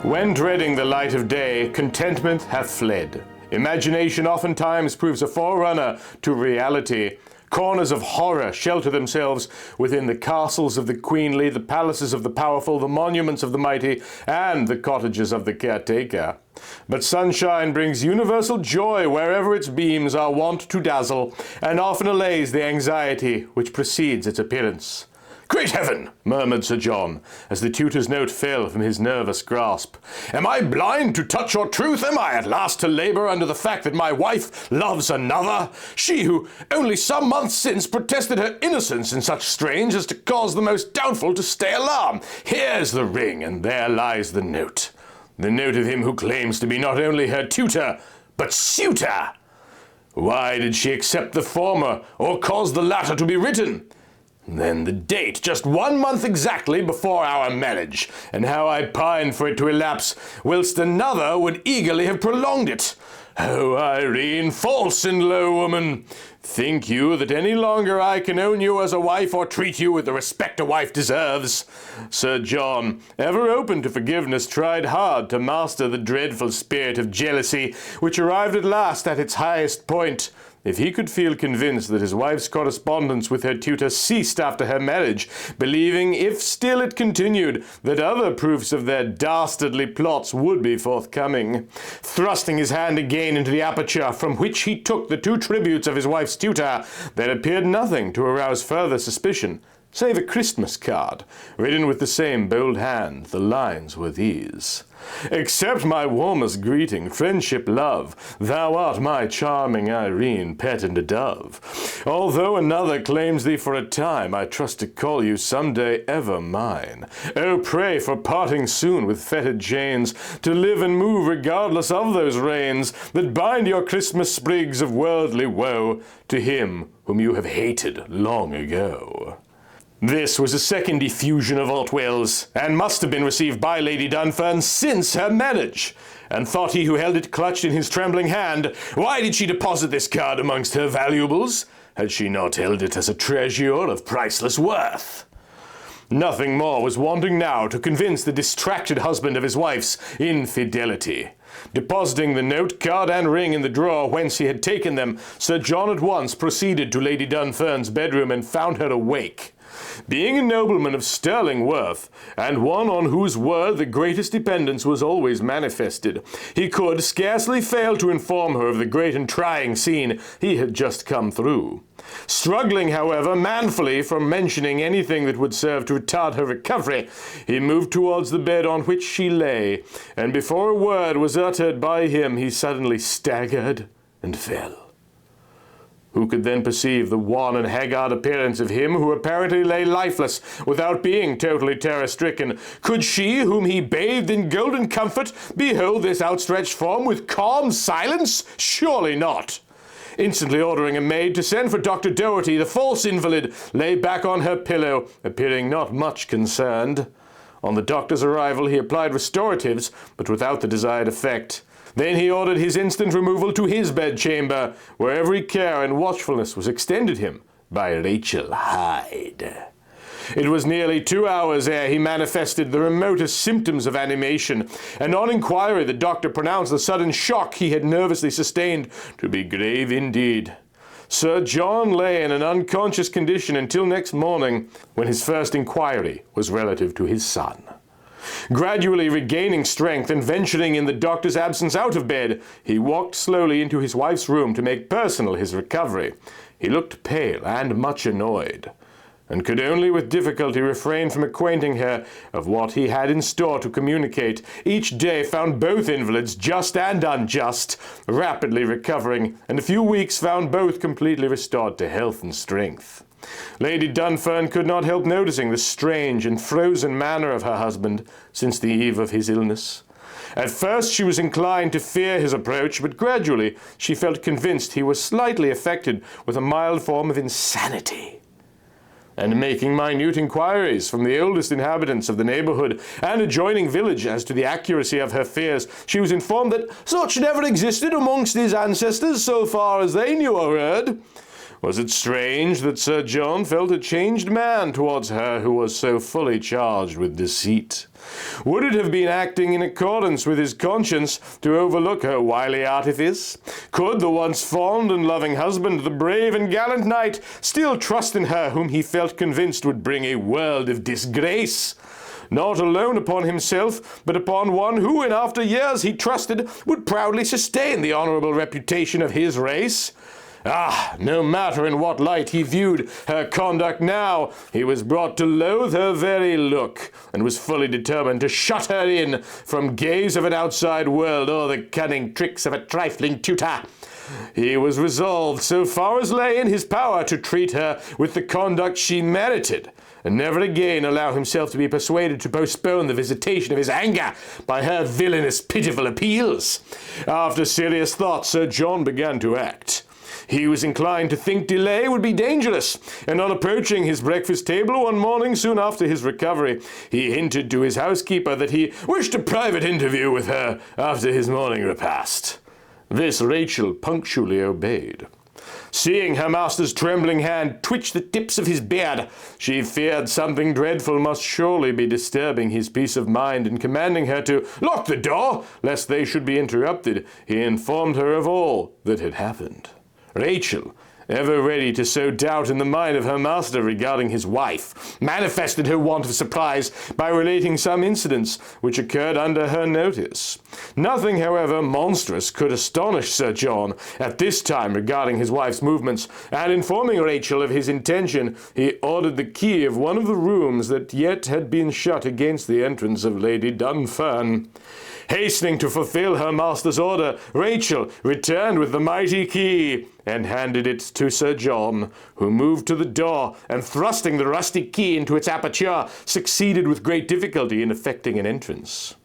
When dreading the light of day, contentment hath fled. Imagination oftentimes proves a forerunner to reality. Corners of horror shelter themselves within the castles of the queenly, the palaces of the powerful, the monuments of the mighty, and the cottages of the caretaker. But sunshine brings universal joy wherever its beams are wont to dazzle, and often allays the anxiety which precedes its appearance. "Great heaven!" murmured Sir John, as the tutor's note fell from his nervous grasp. "Am I blind to touch or truth? Am I at last to labour under the fact that my wife loves another? She who only some months since protested her innocence in such strains as to cause the most doubtful to stay alarm. Here's the ring, and there lies the note. The note of him who claims to be not only her tutor, but suitor. Why did she accept the former, or cause the latter to be written? Then the date, just 1 month exactly before our marriage, and how I pined for it to elapse, whilst another would eagerly have prolonged it. Oh, Irene, false and low woman! Think you that any longer I can own you as a wife or treat you with the respect a wife deserves? Sir John, ever open to forgiveness, tried hard to master the dreadful spirit of jealousy, which arrived at last at its highest point. If he could feel convinced that his wife's correspondence with her tutor ceased after her marriage, believing, if still it continued, that other proofs of their dastardly plots would be forthcoming, thrusting his hand again into the aperture from which he took the 2 tributes of his wife's tutor, there appeared nothing to arouse further suspicion, save a Christmas card, written with the same bold hand. The lines were these: "Accept my warmest greeting, friendship, love. Thou art my charming Irene, pet and a dove. Although another claims thee for a time, I trust to call you some day ever mine. Oh, pray for parting soon with fettered chains, to live and move regardless of those reins that bind your Christmas sprigs of worldly woe to him whom you have hated long ago." This was a second effusion of Otwell's, and must have been received by Lady Dunfern since her marriage. And thought he who held it clutched in his trembling hand, why did she deposit this card amongst her valuables? Had she not held it as a treasure of priceless worth? Nothing more was wanting now to convince the distracted husband of his wife's infidelity. Depositing the note, card, and ring in the drawer whence he had taken them, Sir John at once proceeded to Lady Dunfern's bedroom and found her awake. Being a nobleman of sterling worth, and one on whose word the greatest dependence was always manifested, he could scarcely fail to inform her of the great and trying scene he had just come through. Struggling, however, manfully from mentioning anything that would serve to retard her recovery, he moved towards the bed on which she lay, and before a word was uttered by him, he suddenly staggered and fell. Who could then perceive the wan and haggard appearance of him who apparently lay lifeless without being totally terror-stricken? Could she, whom he bathed in golden comfort, behold this outstretched form with calm silence? Surely not. Instantly ordering a maid to send for Dr. Doherty, the false invalid lay back on her pillow, appearing not much concerned. On the doctor's arrival, he applied restoratives, but without the desired effect. Then he ordered his instant removal to his bedchamber, where every care and watchfulness was extended him by Rachel Hyde. It was nearly 2 hours ere he manifested the remotest symptoms of animation, and on inquiry the doctor pronounced the sudden shock he had nervously sustained to be grave indeed. Sir John lay in an unconscious condition until next morning, when his first inquiry was relative to his son. Gradually regaining strength and venturing in the doctor's absence out of bed, he walked slowly into his wife's room to make personal his recovery. He looked pale and much annoyed, and could only with difficulty refrain from acquainting her of what he had in store to communicate. Each day found both invalids, just and unjust, rapidly recovering, and a few weeks found both completely restored to health and strength. Lady Dunfern could not help noticing the strange and frozen manner of her husband since the eve of his illness. At first she was inclined to fear his approach, but gradually she felt convinced he was slightly affected with a mild form of insanity. And making minute inquiries from the oldest inhabitants of the neighborhood and adjoining village as to the accuracy of her fears, she was informed that such never existed amongst his ancestors so far as they knew or heard. Was it strange that Sir John felt a changed man towards her who was so fully charged with deceit? Would it have been acting in accordance with his conscience to overlook her wily artifice? Could the once fond and loving husband, the brave and gallant knight, still trust in her whom he felt convinced would bring a world of disgrace? Not alone upon himself, but upon one who in after years he trusted would proudly sustain the honourable reputation of his race? Ah, no matter in what light he viewed her conduct now, he was brought to loathe her very look, and was fully determined to shut her in from gaze of an outside world or the cunning tricks of a trifling tutor. He was resolved, so far as lay in his power, to treat her with the conduct she merited, and never again allow himself to be persuaded to postpone the visitation of his anger by her villainous, pitiful appeals. After serious thought, Sir John began to act. He was inclined to think delay would be dangerous, and on approaching his breakfast table one morning soon after his recovery, he hinted to his housekeeper that he wished a private interview with her after his morning repast. This Rachel punctually obeyed. Seeing her master's trembling hand twitch the tips of his beard, she feared something dreadful must surely be disturbing his peace of mind, and commanding her to lock the door, lest they should be interrupted, he informed her of all that had happened. Rachel, ever ready to sow doubt in the mind of her master regarding his wife, manifested her want of surprise by relating some incidents which occurred under her notice. Nothing, however, monstrous could astonish Sir John at this time regarding his wife's movements, and informing Rachel of his intention, he ordered the key of one of the rooms that yet had been shut against the entrance of Lady Dunfern. Hastening to fulfill her master's order, Rachel returned with the mighty key and handed it to Sir John, who moved to the door and, thrusting the rusty key into its aperture, succeeded with great difficulty in effecting an entrance.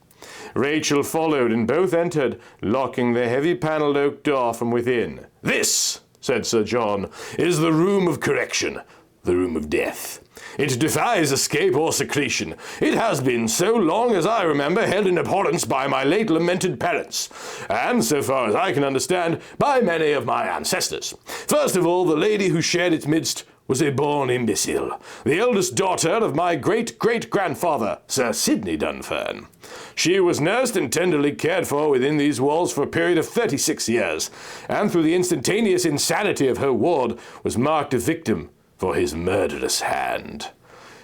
Rachel followed, and both entered, locking the heavy panelled oak door from within. "This," said Sir John, "is the room of correction, the room of death. It defies escape or secretion. It has been, so long as I remember, held in abhorrence by my late lamented parents, and, so far as I can understand, by many of my ancestors. First of all, the lady who shared its midst was a born imbecile, the eldest daughter of my great-great-grandfather, Sir Sidney Dunfern. She was nursed and tenderly cared for within these walls for a period of 36 years, and through the instantaneous insanity of her ward was marked a victim for his murderous hand.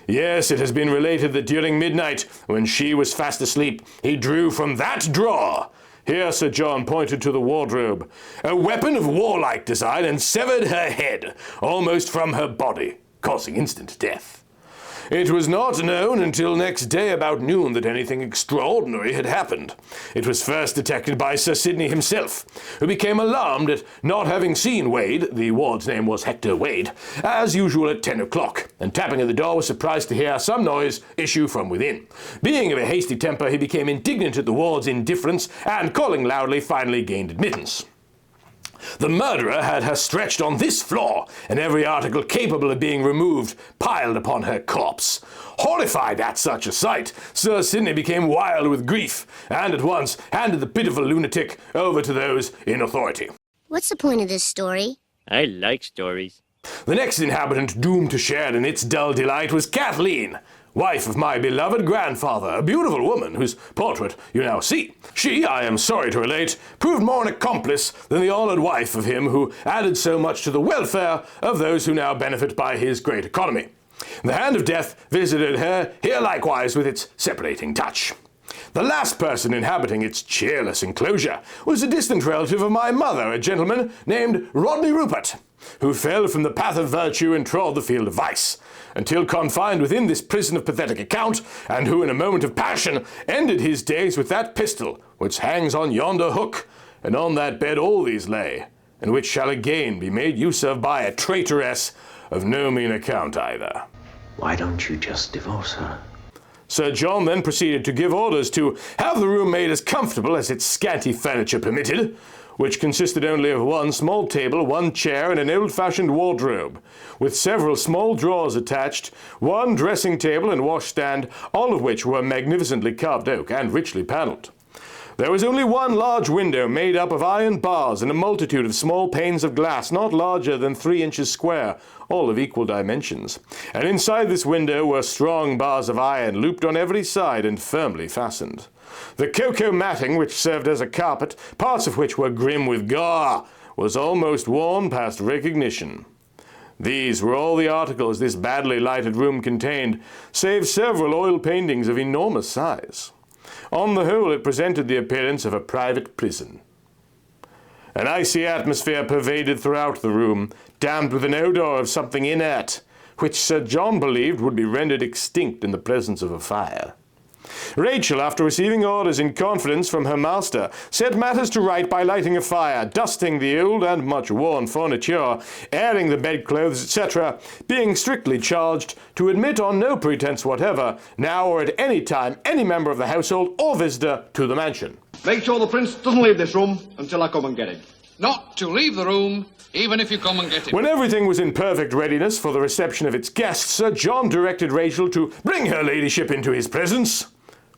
Yes, it has been related that during midnight, when she was fast asleep, he drew from that drawer," here Sir John pointed to the wardrobe, "a weapon of warlike design, and severed her head almost from her body, causing instant death. It was not known until next day about noon that anything extraordinary had happened. It was first detected by Sir Sidney himself, who became alarmed at not having seen Wade, the ward's name was Hector Wade, as usual at 10 o'clock, and tapping at the door was surprised to hear some noise issue from within. Being of a hasty temper, he became indignant at the ward's indifference, and calling loudly, finally gained admittance. The murderer had her stretched on this floor, and every article capable of being removed piled upon her corpse. Horrified at such a sight, Sir Sidney became wild with grief, and at once handed the pitiful lunatic over to those in authority." What's the point of this story? I like stories. The next inhabitant doomed to share in its dull delight was Kathleen, wife of my beloved grandfather, a beautiful woman whose portrait you now see. She, I am sorry to relate, proved more an accomplice than the honoured wife of him who added so much to the welfare of those who now benefit by his great economy. The hand of death visited her here likewise with its separating touch. The last person inhabiting its cheerless enclosure was a distant relative of my mother, a gentleman named Rodney Rupert, who fell from the path of virtue and trod the field of vice, until confined within this prison of pathetic account, and who in a moment of passion ended his days with that pistol which hangs on yonder hook, and on that bed all these lay, and which shall again be made use of by a traitoress of no mean account either." Why don't you just divorce her? Sir John then proceeded to give orders to have the room made as comfortable as its scanty furniture permitted, which consisted only of one small table, one chair, and an old-fashioned wardrobe, with several small drawers attached, one dressing table and washstand, all of which were magnificently carved oak and richly panelled. There was only one large window made up of iron bars and a multitude of small panes of glass not larger than 3 inches square, all of equal dimensions. And inside this window were strong bars of iron looped on every side and firmly fastened. The cocoa matting, which served as a carpet, parts of which were grim with gore, was almost worn past recognition. These were all the articles this badly lighted room contained, save several oil paintings of enormous size. On the whole, it presented the appearance of a private prison. An icy atmosphere pervaded throughout the room, dammed with an odor of something inert, which Sir John believed would be rendered extinct in the presence of a fire. Rachel, after receiving orders in confidence from her master, set matters to right by lighting a fire, dusting the old and much worn furniture, airing the bedclothes, etc., being strictly charged to admit on no pretense whatever, now or at any time, any member of the household or visitor to the mansion. Make sure the prince doesn't leave this room until I come and get him. Not to leave the room, even if you come and get him. When everything was in perfect readiness for the reception of its guests, Sir John directed Rachel to bring her ladyship into his presence.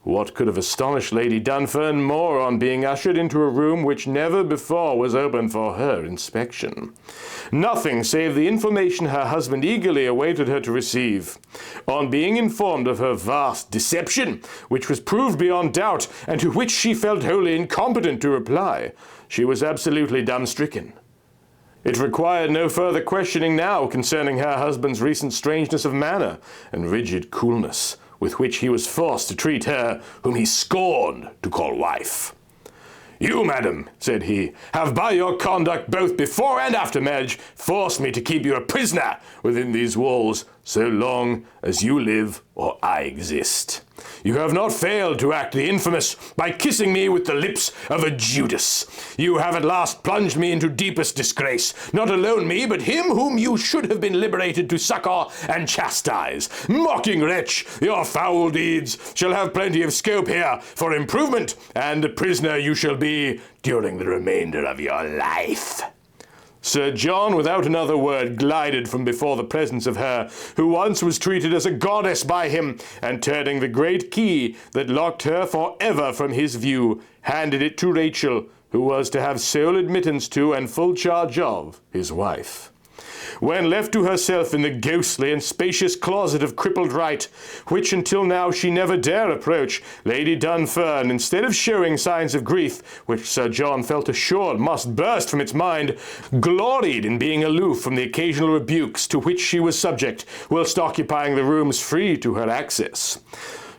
What could have astonished Lady Dunfern more on being ushered into a room which never before was open for her inspection? Nothing save the information her husband eagerly awaited her to receive. On being informed of her vast deception, which was proved beyond doubt, and to which she felt wholly incompetent to reply, she was absolutely dumbstricken. It required no further questioning now concerning her husband's recent strangeness of manner and rigid coolness with which he was forced to treat her whom he scorned to call wife. "You, madam," said he, "have by your conduct both before and after marriage forced me to keep you a prisoner within these walls so long as you live or I exist. You have not failed to act the infamous by kissing me with the lips of a Judas. You have at last plunged me into deepest disgrace, not alone me, but him whom you should have been liberated to succor and chastise. Mocking wretch, your foul deeds shall have plenty of scope here for improvement, and a prisoner you shall be during the remainder of your life." Sir John, without another word, glided from before the presence of her who once was treated as a goddess by him, and turning the great key that locked her forever from his view, handed it to Rachel, who was to have sole admittance to and full charge of his wife. When left to herself in the ghostly and spacious closet of crippled right, which until now she never dare approach, Lady Dunfern, instead of showing signs of grief, which Sir John felt assured must burst from its mind, gloried in being aloof from the occasional rebukes to which she was subject, whilst occupying the rooms free to her access.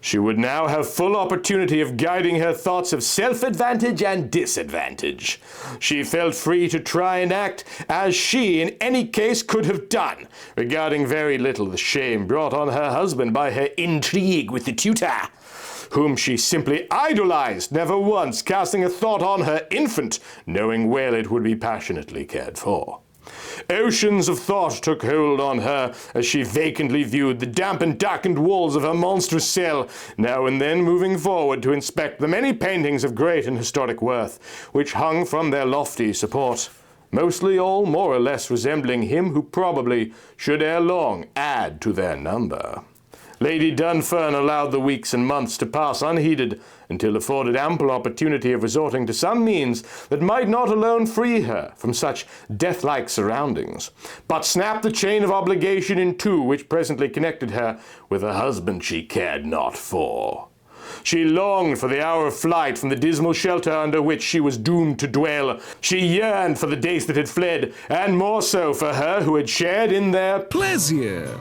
She would now have full opportunity of guiding her thoughts of self-advantage and disadvantage. She felt free to try and act as she in any case could have done, regarding very little the shame brought on her husband by her intrigue with the tutor, whom she simply idolized, never once casting a thought on her infant, knowing well it would be passionately cared for. Oceans of thought took hold on her as she vacantly viewed the damp and darkened walls of her monstrous cell, now and then moving forward to inspect the many paintings of great and historic worth, which hung from their lofty support, mostly all more or less resembling him who probably should ere long add to their number. Lady Dunfern allowed the weeks and months to pass unheeded, until afforded ample opportunity of resorting to some means that might not alone free her from such death-like surroundings, but snap the chain of obligation in two which presently connected her with a husband she cared not for. She longed for the hour of flight from the dismal shelter under which she was doomed to dwell. She yearned for the days that had fled, and more so for her who had shared in their pleasure.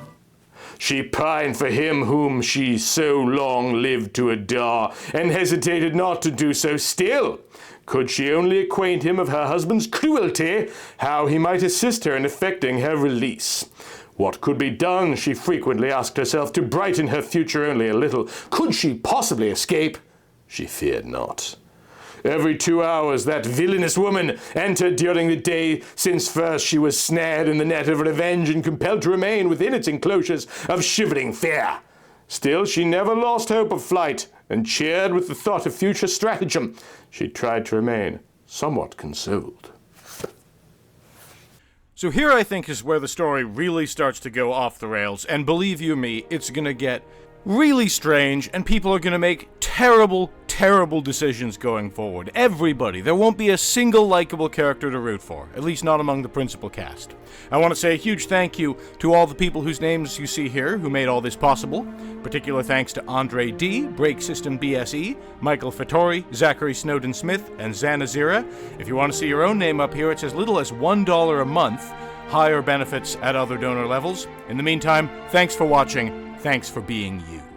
She pined for him whom she so long lived to adore, and hesitated not to do so still. Could she only acquaint him of her husband's cruelty, how he might assist her in effecting her release. What could be done, she frequently asked herself, to brighten her future only a little? Could she possibly escape? She feared not. Every 2 hours that villainous woman entered during the day, since first she was snared in the net of revenge and compelled to remain within its enclosures of shivering fear. Still, she never lost hope of flight, and cheered with the thought of future stratagem, she tried to remain somewhat consoled. So here I think is where the story really starts to go off the rails, and believe you me, it's gonna get really strange, and people are gonna make terrible terrible decisions going forward. Everybody. There won't be a single likable character to root for, at least not among the principal cast. I want to say a huge thank you to all the people whose names you see here who made all this possible. Particular thanks to Andre D, Break System BSE, Michael Fattori, Zachary Snowden-Smith, and Zanazira. If you want to see your own name up here, it's as little as $1 a month. Higher benefits at other donor levels. In the meantime, thanks for watching. Thanks for being you.